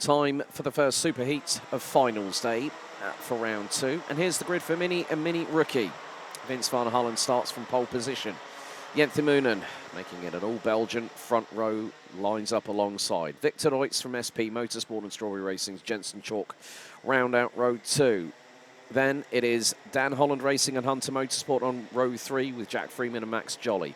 Time for the first superheat of finals day for round 2. And here's the grid for Mini and Mini Rookie. Vince van der Hullen starts from pole position. Jente Moonen making it an all-Belgian front row, lines up alongside. Victor Reutz from SP Motorsport and Strawberry Racing's Jensen Chalk round out row 2. Then it is Dan Holland Racing and Hunter Motorsport on row 3 with Jack Freeman and Max Jolly.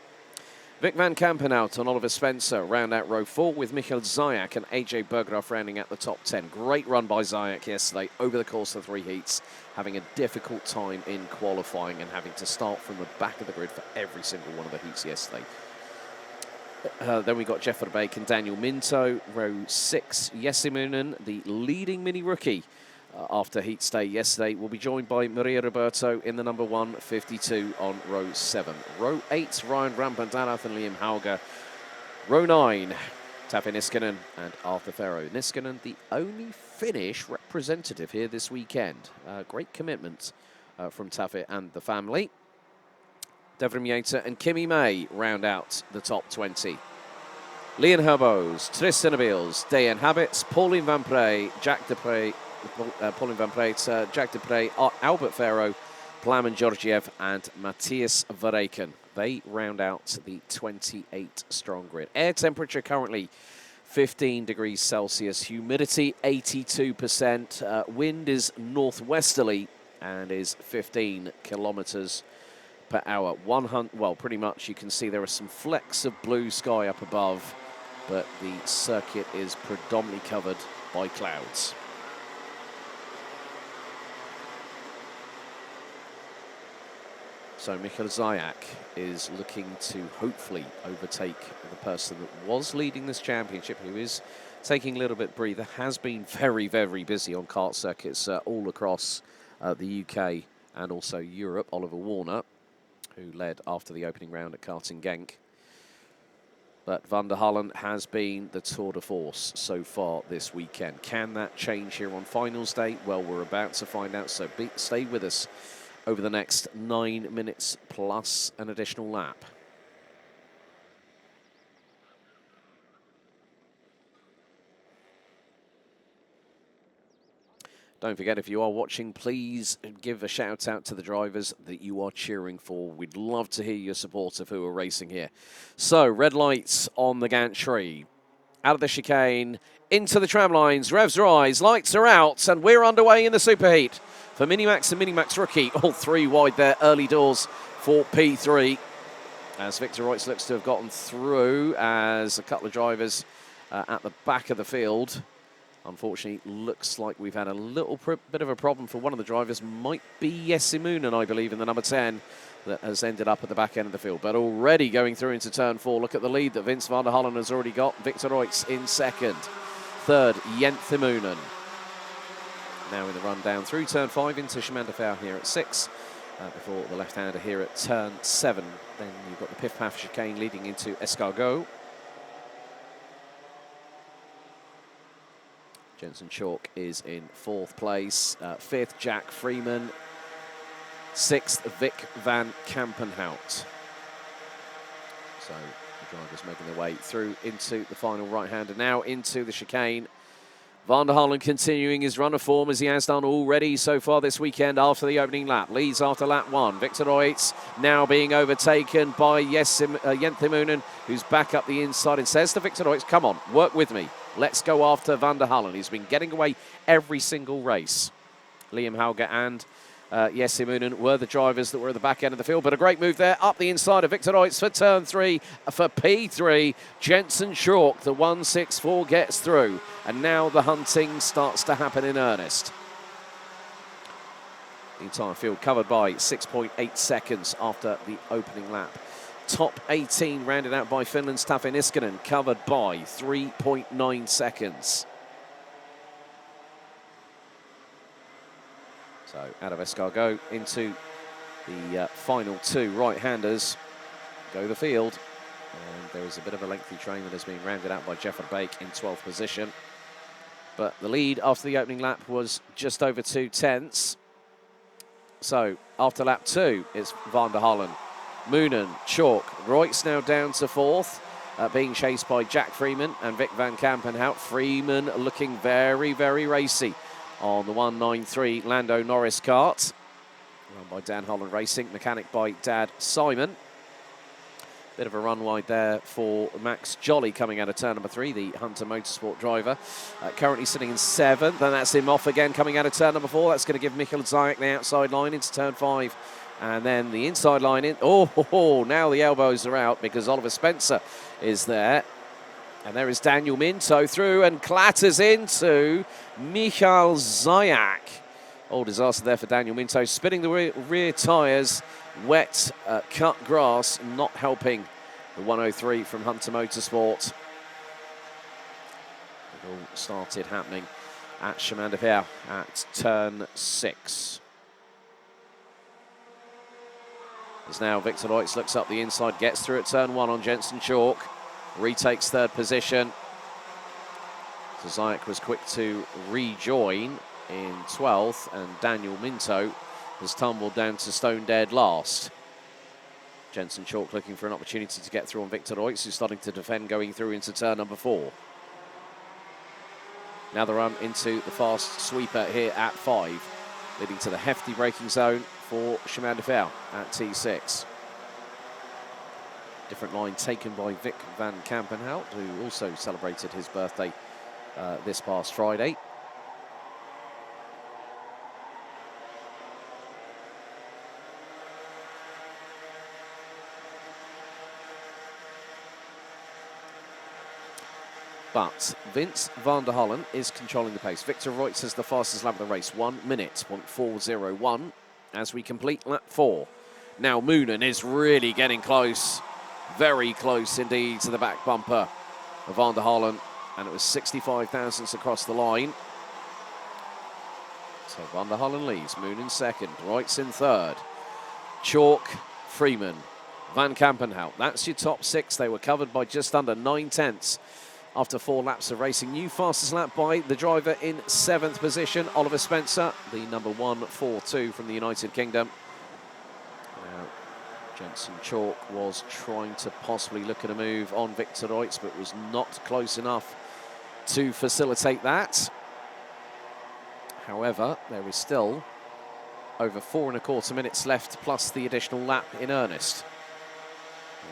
Vic van Kampenhout and Oliver Spencer round out row 4 with Michael Zayak and AJ Bergdorf rounding out the top 10. Great run by Zayak yesterday over the course of 3 heats, having a difficult time in qualifying and having to start from the back of the grid for every single one of the heats yesterday. Then we got Jeff Verbeek and Daniel Minto, row 6. Jesse Moonen, the leading Mini Rookie after heat stay yesterday, will be joined by Maria Roberto in the number 152 on row 7. Row 8, Ryan Rampantanath and Liam Hauger. Row 9, Taffy Niskanen and Arthur Farrow. Niskanen, the only Finnish representative here this weekend. Great commitment from Taffy and the family. Devrim Yater and Kimmy May round out the top 20. Leon Herbos, Tristan Abils, Dayan Habits, Pauline Van Prey, Jack Dupre, Pauline Van Prey, Jack Dupre, Albert Farrow, Plamen Georgiev and Matthias Vareken. They round out the 28 strong grid. Air temperature currently 15 degrees Celsius, humidity 82%, wind is northwesterly and is 15 kilometers per hour. Well, pretty much you can see there are some flecks of blue sky up above, but the circuit is predominantly covered by clouds. So Michael Zayak is looking to hopefully overtake the person that was leading this championship, who is taking a little bit of breather, has been very, very busy on kart circuits all across the UK and also Europe. Oliver Warner, who led after the opening round at Karting Genk. But Van der Hullen has been the tour de force so far this weekend. Can that change here on finals day? Well, we're about to find out, so stay with us over the next 9 minutes plus an additional lap. Don't forget, if you are watching, please give a shout out to the drivers that you are cheering for. We'd love to hear your support of who are racing here. So, red lights on the gantry. Out of the chicane, into the tram lines, revs rise, lights are out, and we're underway in the superheat. For Minimax and Minimax Rookie, all 3 wide there, early doors for P3. As Victor Reutz looks to have gotten through, as a couple of drivers at the back of the field. Unfortunately, looks like we've had a little bit of a problem for one of the drivers. Might be Jesse Moonen, I believe, in the number 10, that has ended up at the back end of the field. But already going through into turn 4, look at the lead that Vince van der Hullen has already got. Victor Reutz in second. Third, Jente Moonen. Now in the run down through turn 5 into Schmandefau here at 6. Before the left-hander here at turn 7. Then you've got the Piff-Paff chicane leading into Escargot. Jensen Chalk is in 4th place. 5th, Jack Freeman. 6th, Vic van Kampenhout. So the drivers making their way through into the final right-hander. Now into the chicane. Van der Hullen continuing his run of form as he has done already so far this weekend after the opening lap. Leads after lap 1. Victor Reutz now being overtaken by Jente Moonen, who's back up the inside and says to Victor Reutz, come on, work with me. Let's go after Van der Hullen. He's been getting away every single race. Liam Hauger and Jesse Moonen were the drivers that were at the back end of the field, but a great move there up the inside of Victor Reutz for turn 3. For P3, Jensen Chalk, the 164 gets through, and now the hunting starts to happen in earnest. The entire field covered by 6.8 seconds after the opening lap. Top 18 rounded out by Finland's Taffy Niskanen, covered by 3.9 seconds. So out of Escargot into the final 2 right-handers go the field. And there is a bit of a lengthy train that has been rounded out by Jeff Verbeek in 12th position. But the lead after the opening lap was just over 2 tenths. So after lap 2, it's Van der Hullen, Moonen, Chalk. Reutz now down to 4th. being chased by Jack Freeman and Vic van Kampenhout. Freeman looking very, very racy on the 193 Lando Norris kart. Run by Dan Holland Racing, mechanic by Dad Simon. Bit of a run wide there for Max Jolly coming out of turn number 3, the Hunter Motorsport driver. Currently sitting in 7th, and that's him off again coming out of turn number 4. That's going to give Michael Zayak the outside line into turn 5. And then the inside line in. Oh, now the elbows are out because Oliver Spencer is there. And there is Daniel Minto through and clatters into Michael Zayak. All disaster there for Daniel Minto, spinning the rear tyres. Wet, cut grass, not helping the 103 from Hunter Motorsport. It all started happening at Chemin de Fer at turn 6. As now Victor Leutz looks up the inside, gets through at turn 1 on Jensen Chalk, retakes 3rd position. So Zayak was quick to rejoin in 12th, and Daniel Minto has tumbled down to stone dead last. Jensen Chalk looking for an opportunity to get through on Victor Leutz, who's starting to defend going through into turn number 4. Now the run into the fast sweeper here at 5, leading to the hefty braking zone for Chemin de Fer at T6. Different line taken by Vic van Kampenhout, who also celebrated his birthday this past Friday. But Vince van der Hollen is controlling the pace. Victor Leutz has the fastest lap of the race, 1 minute, 0.401, as we complete lap 4. Now Moonen is really getting close, very close indeed to the back bumper of van der Hollen, and it was 65 thousandths across the line. So van der Hollen leads, Moonen second, Leutz in 3rd. Chalk, Freeman, van Kampenhout. That's your top 6. They were covered by just under 9 tenths. After 4 laps of racing. New fastest lap by the driver in 7th position, Oliver Spencer, the number 142 from the United Kingdom. Now, Jensen Chalk was trying to possibly look at a move on Victor Leutz, but was not close enough to facilitate that. However, there is still over 4¼ minutes left, plus the additional lap in earnest.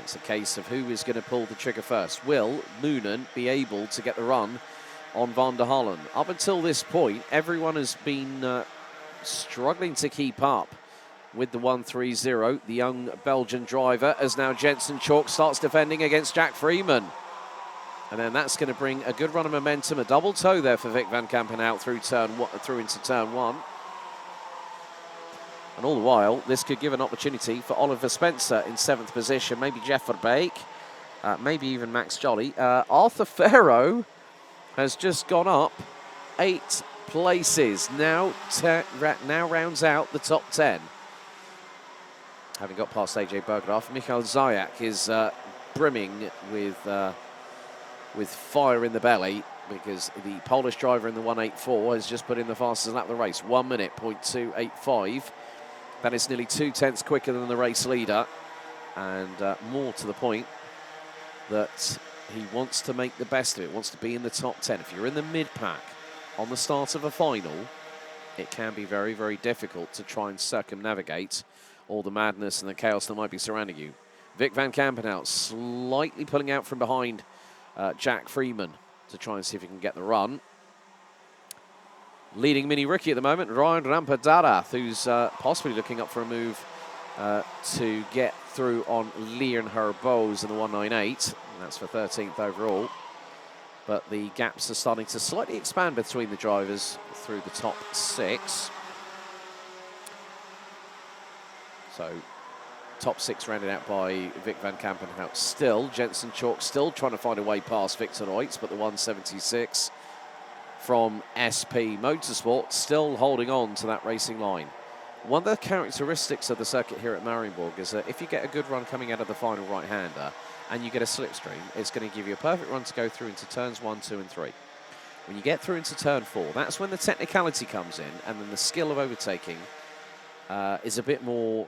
It's a case of who is going to pull the trigger first. Will Moonen be able to get the run on van der Hollen? Up until this point, everyone has been struggling to keep up with the 130, the young Belgian driver, as now Jensen Chalk starts defending against Jack Freeman. And then that's going to bring a good run of momentum, a double toe there for Vic van Kampenhout through into turn 1. And all the while, this could give an opportunity for Oliver Spencer in 7th position, maybe Jeff Verbeek, maybe even Max Jolly. Arthur Farrow has just gone up 8 places, now rounds out the top 10. Having got past AJ Bergdorf, Michael Zayak is brimming with fire in the belly, because the Polish driver in the 184 has just put in the fastest lap of the race, 1 minute, 0.285. That is nearly 2 tenths quicker than the race leader, and more to the point that he wants to make the best of it, wants to be in the top 10. If you're in the mid-pack on the start of a final, it can be very, very difficult to try and circumnavigate all the madness and the chaos that might be surrounding you. Vic van Kampenhout slightly pulling out from behind Jack Freeman to try and see if he can get the run. Leading mini rookie at the moment, Ryan Rampadarath, who's possibly looking up for a move to get through on Leon Herbos in the 198. And that's for 13th overall. But the gaps are starting to slightly expand between the drivers through the top 6. So top 6 rounded out by Vic van Kampenhout still. Jensen Chalk still trying to find a way past Victor Leutz, but the 176 from SP Motorsport still holding on to that racing line. One of the characteristics of the circuit here at Mariembourg is that if you get a good run coming out of the final right-hander and you get a slipstream, it's going to give you a perfect run to go through into turns 1, 2 and 3. When you get through into turn 4, that's when the technicality comes in, and then the skill of overtaking is a bit more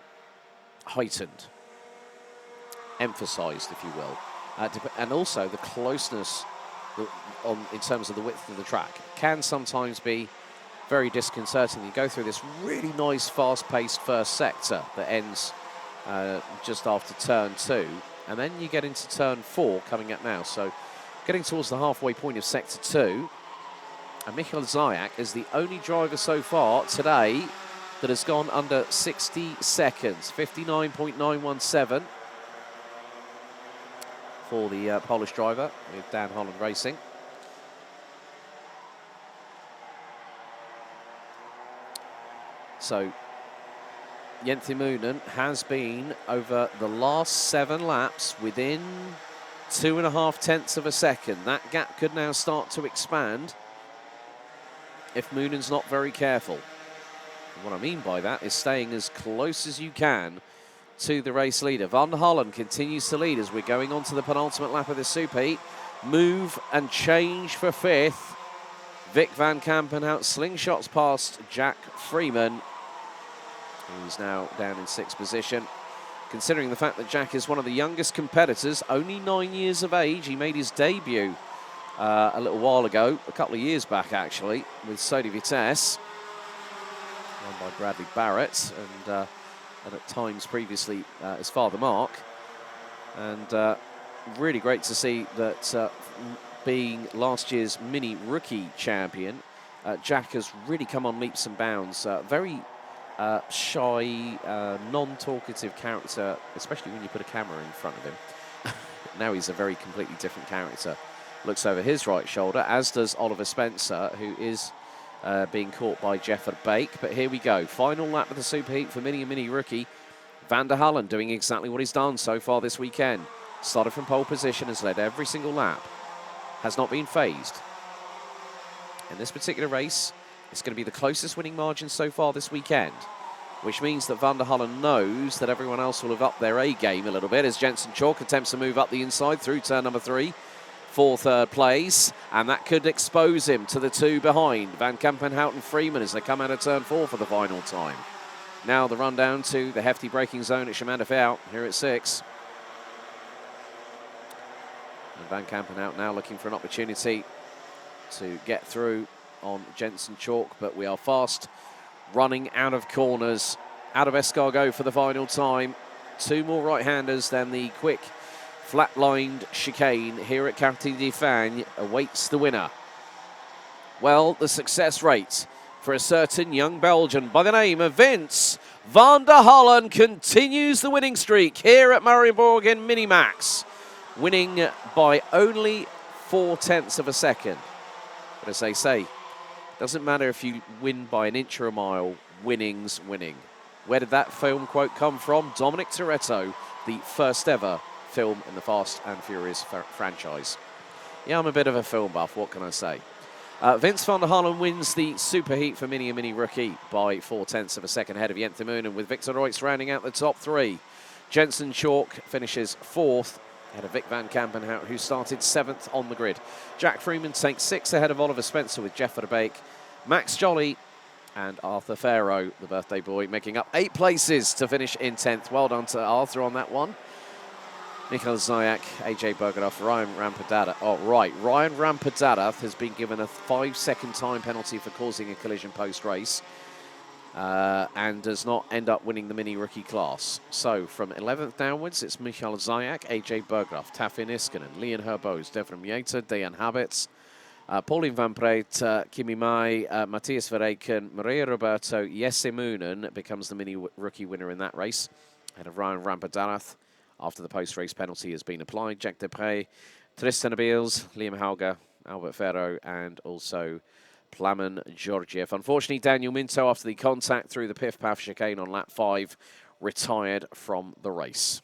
heightened, emphasized, if you will. and also the closeness in terms of the width of the track can sometimes be very disconcerting. You go through this really nice, fast-paced first sector that ends just after turn 2, and then you get into turn 4 coming up now. So getting towards the halfway point of sector 2, and Michael Zayak is the only driver so far today that has gone under 60 seconds, 59.917 for the Polish driver with Dan Holland Racing. So Yenthimunen has been, over the last 7 laps, within 2.5 tenths of a second. That gap could now start to expand if Moonen's not very careful. And what I mean by that is staying as close as you can to the race leader. Van der Hollen continues to lead as we're going on to the penultimate lap of this superheat. Move and change for 5th. Vic van Kampenhout slingshots past Jack Freeman, who's now down in 6th position. Considering the fact that Jack is one of the youngest competitors, only 9 years of age. He made his debut a little while ago, a couple of years back actually, with Sodi Vitesse, won by Bradley Barrett, and at times previously his father Mark. And really great to see that being last year's mini rookie champion, Jack has really come on leaps and bounds. Very shy, non-talkative character, especially when you put a camera in front of him. Now he's a very completely different character. Looks over his right shoulder, as does Oliver Spencer, who is being caught by Jefford Bake. But here we go. Final lap of the superheat for mini and mini rookie. Van der Hollen doing exactly what he's done so far this weekend. Started from pole position, has led every single lap. Has not been phased. In this particular race, it's going to be the closest winning margin so far this weekend, which means that Van der Hollen knows that everyone else will have upped their A game a little bit as Jensen Chalk attempts to move up the inside through turn number 3 for 3rd place, and that could expose him to the 2 behind. Van Kampenhout and Freeman as they come out of turn 4 for the final time. Now the run down to the hefty braking zone at Chemin here at 6. And Van Kampenhout now looking for an opportunity to get through on Jensen Chalk, but we are fast running out of corners, out of escargot for the final time. 2 more right-handers than the quick flat-lined chicane here at Karting de Fagne awaits the winner. Well, the success rate for a certain young Belgian by the name of Vince van der Hollen continues the winning streak here at Mariembourg in Minimax, winning by only 4 tenths of a second. But as they say, doesn't matter if you win by an inch or a mile, winning's winning. Where did that film quote come from? Dominic Toretto, the first ever film in the Fast and Furious franchise. Yeah, I'm a bit of a film buff, what can I say? Vince van der Hollen wins the superheat for mini and mini rookie by 4 tenths of a second ahead of Yenthimunen, with Victor Reutz rounding out the top 3. Jensen Chalk finishes 4th ahead of Vic van Kampenhout, who started 7th on the grid. Jack Freeman takes 6th ahead of Oliver Spencer with Jeff Verbeek. Max Jolly and Arthur Farrow, the birthday boy, making up 8 places to finish in 10th. Well done to Arthur on that one. Michael Zayak, AJ Bergerath, Ryan Rampadadath. Oh, right. Ryan Rampadadath has been given a 5-second time penalty for causing a collision post-race and does not end up winning the mini rookie class. So from 11th downwards, it's Michael Zayak, AJ Bergerath, Taffin Iskanen, Leon Herbos, Devon Mieta, Dejan Habits, Pauline Van Breet, Kimi Mai, Matthias Verreken, Maria Roberto, Jesse Moonen becomes the mini rookie winner in that race, ahead of Ryan Rampadadath. After the post-race penalty has been applied, Jack Depre, Tristan Abils, Liam Hauger, Albert Ferro, and also Plamen Georgiev. Unfortunately, Daniel Minto, after the contact through the Piff Paff chicane on lap 5, retired from the race.